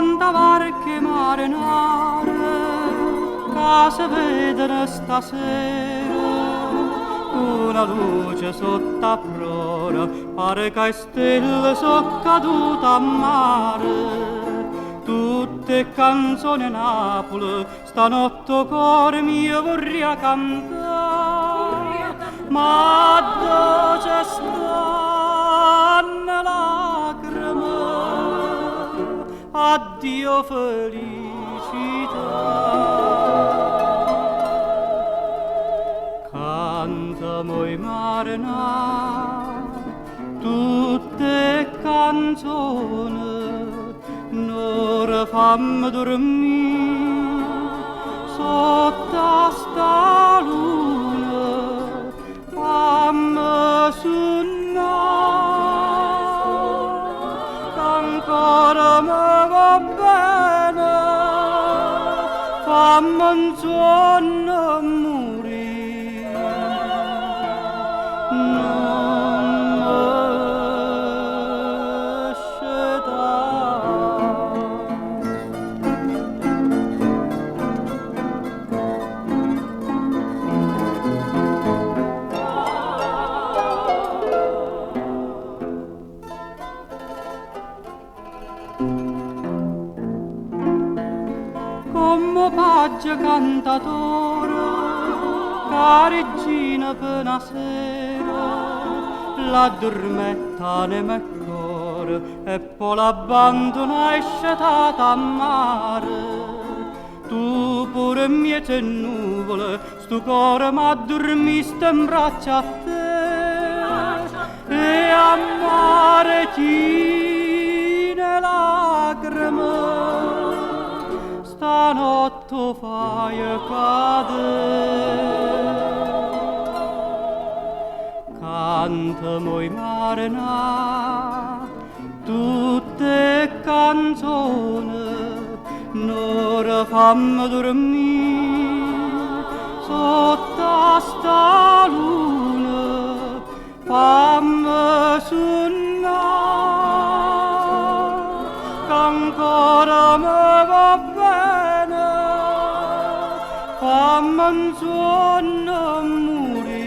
tanta barche marinare che si vedono stasera, una luce sotto a prora, pare che stelle sono cadute a mare. Tutte canzoni a Napoli, stanotte cuore mio vorrei cantare, ma dove stanno lacrime, addio felicità. Cantamo i marinai, tutte canzoni, n'ora fammi dormire sotto sta luna, fammi sonnare, che ancora mi va bene, fammi un sonno morire. Non mi come pace cantatore, carigina per una sera, l'addormetta nel mio cuore e poi l'abbandona escetata a mare. Tu pure miete nuvole, sto cuore m'addormista in braccia a te, e a mare tine lacrime, stanotte fai cadere. Cantamo i marinai, tutte canzoni, n'ora fammi dormire sotto sta luna, fammi sonnare, che ancora mi va bene, fammi un sonno morire.